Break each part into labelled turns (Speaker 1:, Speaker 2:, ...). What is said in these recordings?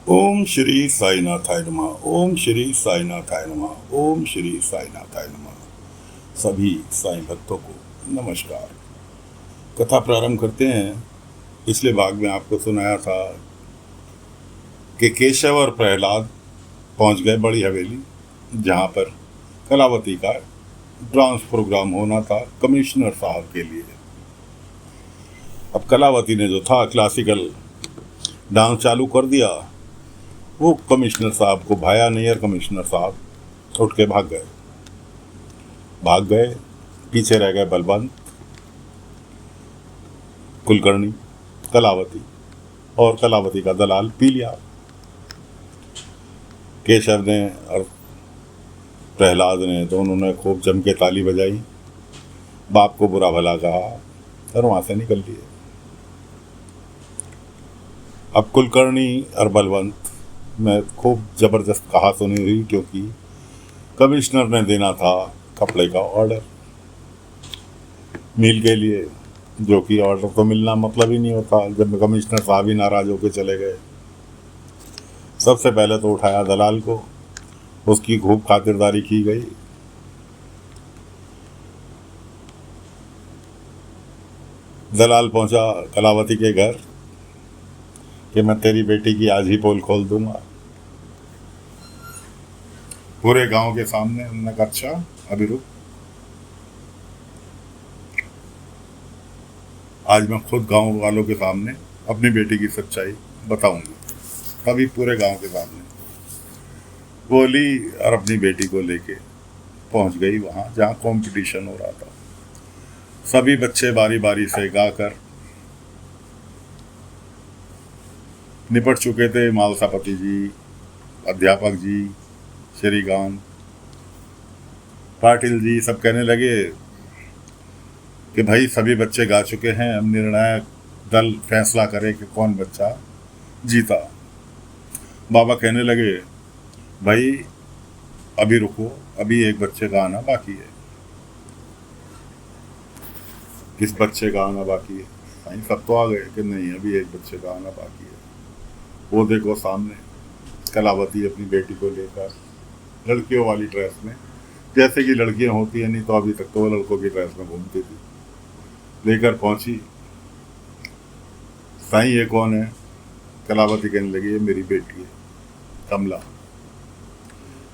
Speaker 1: ओम श्री साईनाथाय नमः। ओम श्री साईनाथाय नमः। ओम श्री साईनाथाय नमः। सभी साईं भक्तों को नमस्कार। कथा प्रारंभ करते हैं। पिछले भाग में आपको सुनाया था कि केशव और प्रहलाद पहुंच गए बड़ी हवेली, जहां पर कलावती का डांस प्रोग्राम होना था कमिश्नर साहब के लिए। अब कलावती ने जो था क्लासिकल डांस चालू कर दिया। वो कमिश्नर साहब को भाया नहीं, और कमिश्नर साहब उठ के भाग गए। पीछे रह गए बलवंत, कुलकर्णी, कलावती, और कलावती का दलाल पीलिया। केशव ने और प्रहलाद ने दोनों ने खूब जम के ताली बजाई, बाप को बुरा भला कहा और वहां से निकल लिए। अब कुलकर्णी और बलवंत में खूब जबरदस्त कहा सुनी हुई, क्योंकि कमिश्नर ने देना था कपड़े का ऑर्डर मील के लिए, जो कि ऑर्डर तो मिलना मतलब ही नहीं होता जब कमिश्नर साहब ही नाराज होकर चले गए। सबसे पहले तो उठाया दलाल को, उसकी खूब खातिरदारी की गई। दलाल पहुंचा कलावती के घर कि मैं तेरी बेटी की आज ही पोल खोल दूंगा, पूरे गांव के सामने। उन्होंने कहा अच्छा अभी रुक, आज मैं खुद गांव वालों के सामने अपनी बेटी की सच्चाई बताऊंगी। अभी पूरे गांव के सामने बोली और अपनी बेटी को लेके पहुंच गई वहां जहां कंपटीशन हो रहा था। सभी बच्चे बारी बारी से गाकर निपट चुके थे। मालसापति जी, अध्यापक जी, श्रीकांत, पाटिल जी सब कहने लगे कि भाई सभी बच्चे गा चुके हैं, अब निर्णायक दल फैसला करे कि कौन बच्चा जीता। बाबा कहने लगे भाई अभी रुको, अभी एक बच्चे का आना बाकी है। किस बच्चे का आना बाकी है? साईं सब तो आ गए कि नहीं, अभी एक बच्चे का आना बाकी है। वो देखो सामने कलावती अपनी बेटी को लेकर लड़कियों वाली ड्रेस में, जैसे कि लड़कियां होती हैं, नहीं तो अभी तक तो वो लड़कों की ड्रेस में घूमती थी, लेकर पहुंची। साईं ये कौन है? कलावती कहने लगी ये मेरी बेटी है कमला।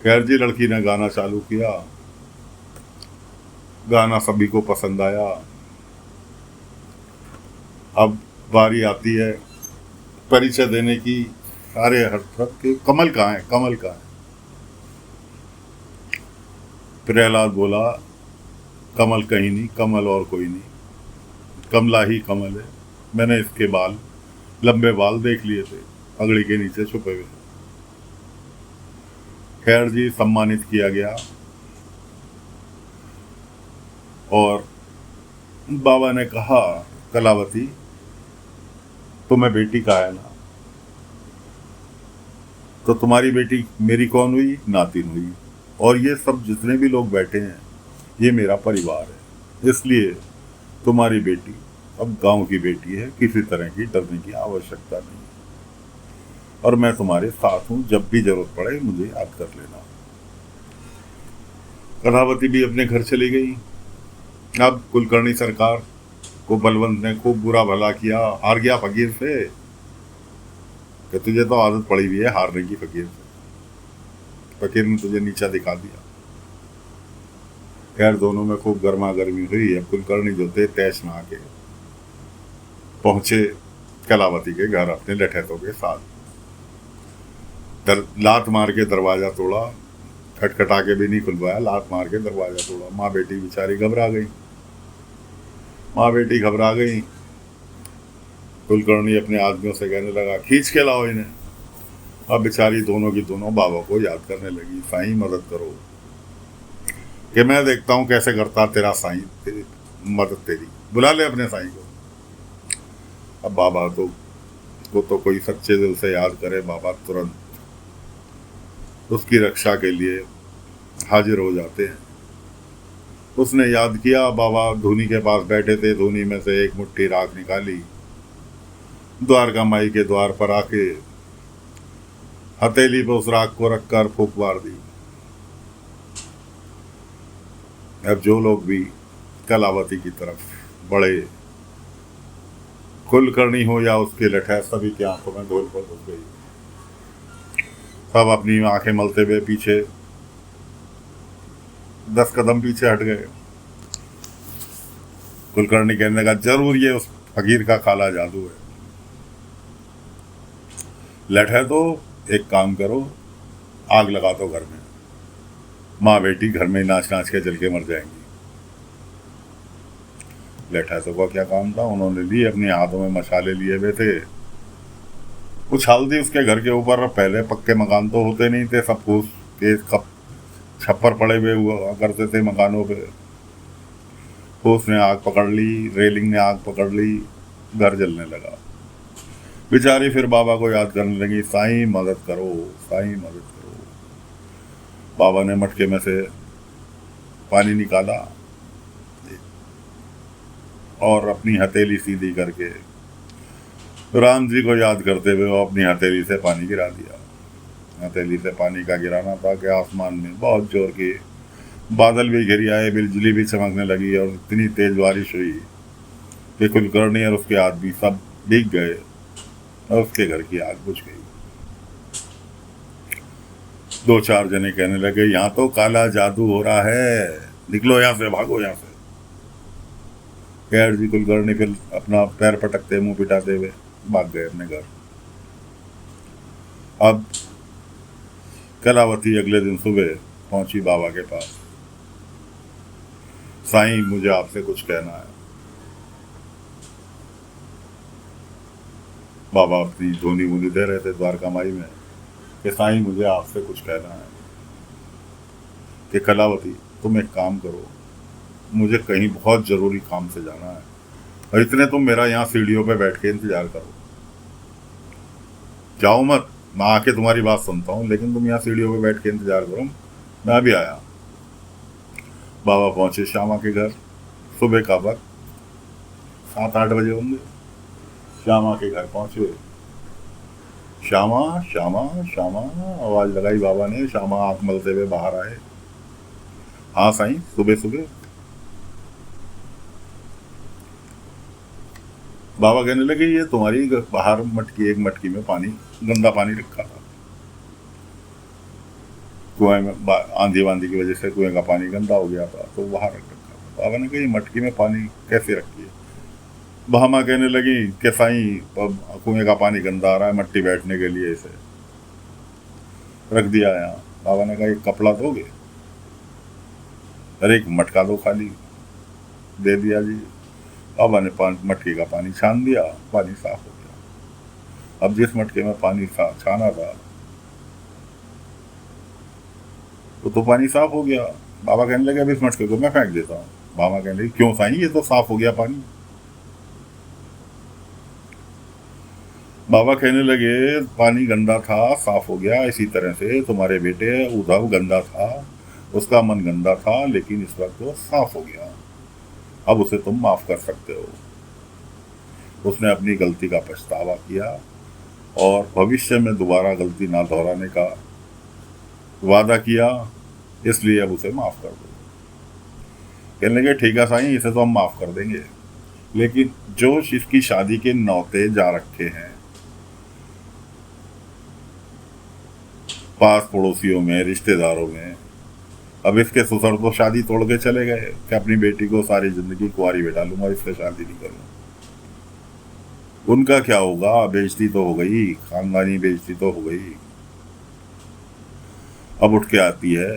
Speaker 1: खैर जी, लड़की ने गाना चालू किया। गाना सभी को पसंद आया। अब बारी आती है परिचय देने की। सारे हर तरफ के कमल कहाँ है, कमल कहाँ है? प्रहलाद बोला कमल कहीं नहीं, कमल और कोई नहीं, कमला ही कमल है। मैंने इसके बाल, लंबे बाल देख लिए थे, पगड़ी के नीचे छुपे हुए। खैर जी, सम्मानित किया गया और बाबा ने कहा कलावती तुम्हें बेटी का है ना, तो तुम्हारी बेटी मेरी कौन हुई? नातिन हुई। और ये सब जितने भी लोग बैठे हैं ये मेरा परिवार है, इसलिए तुम्हारी बेटी अब गांव की बेटी है, किसी तरह की डरने की आवश्यकता नहीं, और मैं तुम्हारे साथ हूं, जब भी जरूरत पड़े मुझे याद कर लेना। कलावती भी अपने घर चली गई। अब कुलकर्णी सरकार को बलवंत ने खूब बुरा भला किया, हार गया फकीर से कि तुझे तो आदत पड़ी हुई है हारने की फकीर से, फकीर ने तुझे नीचा दिखा दिया। खैर दोनों में खूब गर्मा गर्मी हुई। अब कुलकर्णी जो थे तैश नहा के पहुंचे कलावती के घर अपने लठैतों के साथ। लात मार के दरवाजा तोड़ा, खटखटा के भी नहीं खुलवाया, लात मार के दरवाजा तोड़ा। माँ बेटी बेचारी घबरा गई। माँ बेटी घबरा गई। कुलकर्णी अपने आदमियों से कहने लगा खींच के लाओ इन्हें। अब बेचारी दोनों की दोनों बाबा को याद करने लगी, साईं मदद करो, कि मैं देखता हूं कैसे करता तेरा साईं, तेरी मदद, तेरी बुला ले अपने साईं को। अब बाबा तो कोई सच्चे दिल से याद करे, बाबा तुरंत उसकी रक्षा के लिए हाजिर हो जाते हैं। उसने याद किया, बाबा धूनी के पास बैठे थे, धूनी में से एक मुट्ठी राख निकाली, द्वारका माई के द्वार पर आके हथेली पर उस राख को रखकर फूंक मार दी। अब जो लोग भी कलावती की तरफ बढ़े, कुलकर्णी हो या उसके लठैत, सभी की आंखों में धूल पर घुस गई। सब अपनी आंखें मलते हुए पीछे 10 कदम पीछे हट गए। कुलकर्णी कहने लगा, जरूर ये उस फकीर का काला जादू है। लठै तो एक काम करो, आग लगा दो घर में, माँ बेटी घर में नाच नाच के जल के मर जाएंगी। लठै तो का क्या काम था, उन्होंने लिए अपने हाथों में मशाले लिए हुए थे, उछाल दी उसके घर के ऊपर। पहले पक्के मकान तो होते नहीं थे, सब फूस के छप्पर पड़े हुए हुआ करते थे मकानों पे। फूस ने आग पकड़ ली, रेलिंग ने आग पकड़ ली, घर जलने लगा। बेचारी फिर बाबा को याद करने लगी, साईं मदद करो, साईं मदद करो। बाबा ने मटके में से पानी निकाला और अपनी हथेली सीधी करके राम जी को याद करते हुए वो अपनी हथेली से पानी गिरा दिया। हथेली से पानी का गिराना था कि आसमान में बहुत जोर के बादल भी घिर आए, बिजली भी चमकने लगी और इतनी तेज बारिश हुई कि कुलकर्णी और उसके आदमी सब भीग गए और उसके घर की आग बुझ गई। 2-4 जने कहने लगे, यहाँ तो काला जादू हो रहा है, निकलो यहाँ से, भागो यहाँ से। खैर जी, कुलकर्णी फिर अपना पैर पटकते मुंह पिटाते हुए भाग गए अपने घर। अब कलावती अगले दिन सुबह पहुंची बाबा के पास। साईं, मुझे आपसे कुछ कहना है। बाबा अपनी धोनी मुनी दे रहे थे द्वारका माई में कि साईं मुझे आपसे कुछ कहना है कि कलावती तुम एक काम करो, मुझे कहीं बहुत जरूरी काम से जाना है और इतने तुम मेरा यहाँ सीढ़ियों पे बैठ के इंतजार करो, जाओ मत, मैं आके तुम्हारी बात सुनता हूँ, लेकिन तुम यहाँ सीढ़ियों पे बैठ के इंतजार करो, मैं भी आया। बाबा पहुंचे श्यामा के घर। सुबह का वक्त 7-8 बजे होंगे। श्यामा के घर पहुंचे। श्यामा श्यामा श्यामा आवाज लगाई बाबा ने। श्यामा आंख मलते हुए बाहर आए। हाँ साईं, सुबह सुबह। बाबा कहने लगे, ये तुम्हारी बाहर एक मटकी में पानी, गंदा पानी रखा था कुएं में, आंधी वांधी की वजह से कुएं का पानी गंदा हो गया था तो बाहर रख रखा था। बाबा ने कहा, ये मटकी में पानी कैसे रखी है? भामा कहने लगी कि साईं, कुएं का पानी गंदा आ रहा है, मट्टी बैठने के लिए इसे रख दिया यहाँ। बाबा ने कहा, एक कपड़ा दोगे? अरे एक मटका दो खाली। दे दिया जी। बाबा ने मटके का पानी छान दिया, पानी साफ हो गया। अब जिस मटके में पानी छाना था तो पानी साफ हो गया। बाबा कहने लगे, अब इस मटके को मैं फेंक देता हूँ। बाबा कहने लगे, क्यों साईं, ये तो साफ हो गया पानी। बाबा कहने लगे, पानी गंदा था, साफ हो गया। इसी तरह से तुम्हारे बेटे उद्धव गंदा था, उसका मन गंदा था, लेकिन इस वक्त वो साफ हो गया। अब उसे तुम माफ कर सकते हो। उसने अपनी गलती का पछतावा किया और भविष्य में दोबारा गलती ना दोहराने का वादा किया, इसलिए अब उसे माफ कर दो। कहने लगे, ठीक है साईं, इसे तो हम माफ कर देंगे, लेकिन जो इसकी शादी के न्योते जा रखे हैं पास पड़ोसियों में, रिश्तेदारों में, अब इसके ससुर तो शादी तोड़ के चले गए कि अपनी बेटी को सारी जिंदगी कुंवारी बैठा लूंगा, इससे शादी नहीं करूंगा। उनका क्या होगा? बेइज्जती तो हो गई, खानदानी बेइज्जती तो हो गई। अब उठ के आती है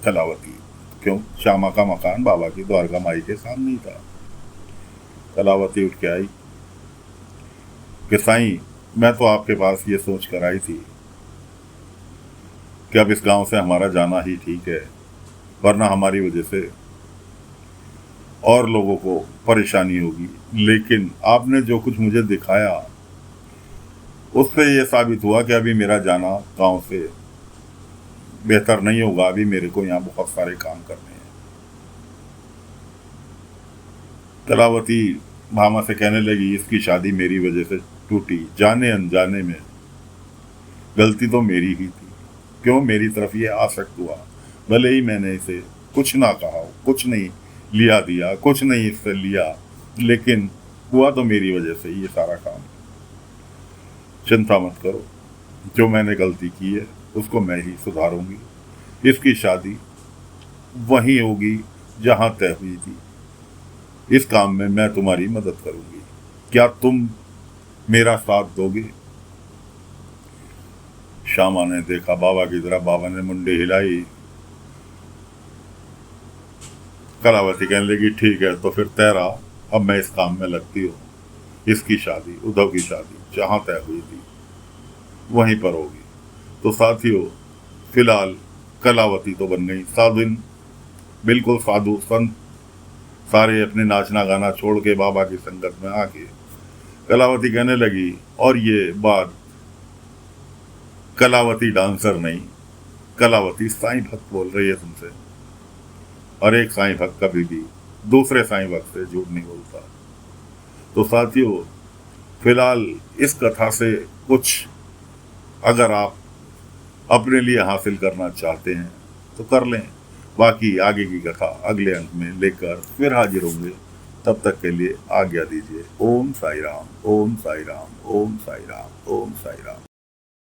Speaker 1: कलावती। क्यों? श्यामा का मकान बाबा की द्वारका माई के सामने ही था। कलावती उठ के आई कि साईं, मैं तो आपके पास ये सोच कर आई थी कि अब इस गांव से हमारा जाना ही ठीक है, वरना हमारी वजह से और लोगों को परेशानी होगी। लेकिन आपने जो कुछ मुझे दिखाया उससे ये साबित हुआ कि अभी मेरा जाना गांव से बेहतर नहीं होगा। अभी मेरे को यहाँ बहुत सारे काम करने हैं। कलावती भामा से कहने लगी, इसकी शादी मेरी वजह से टूटी, जाने अनजाने में गलती तो मेरी ही थी, क्यों मेरी तरफ ये आसक्त हुआ। भले ही मैंने इसे कुछ ना कहा, कुछ नहीं लिया दिया, कुछ नहीं इससे लिया, लेकिन हुआ तो मेरी वजह से ये सारा काम। चिंता मत करो, जो मैंने गलती की है उसको मैं ही सुधारूंगी। इसकी शादी वहीं होगी जहां तय हुई थी। इस काम में मैं तुम्हारी मदद करूंगी, क्या तुम मेरा साथ दोगे? श्यामा ने देखा बाबा की तरफ। बाबा ने मुंडी हिलाई। कलावती कहने लगी, ठीक है तो फिर तेरा, अब मैं इस काम में लगती हूँ। इसकी शादी, उद्धव की शादी जहां तय हुई थी वहीं पर होगी। तो साथियों, फिलहाल कलावती तो बन गई साधुन, बिल्कुल साधु संत। सारे अपने नाचना गाना छोड़ के बाबा की संगत में आके कलावती कहने लगी, और ये बात कलावती डांसर नहीं, कलावती साईं भक्त बोल रही है तुमसे। और एक साईं भक्त कभी भी दूसरे साईं भक्त से झूठ नहीं बोलता। तो साथियों, फिलहाल इस कथा से कुछ अगर आप अपने लिए हासिल करना चाहते हैं तो कर लें। बाकी आगे की कथा अगले अंक में लेकर फिर हाजिर होंगे। तब तक के लिए आज्ञा दीजिए। ओम साई राम, ओम साई राम, ओम साई राम, ओम साई राम।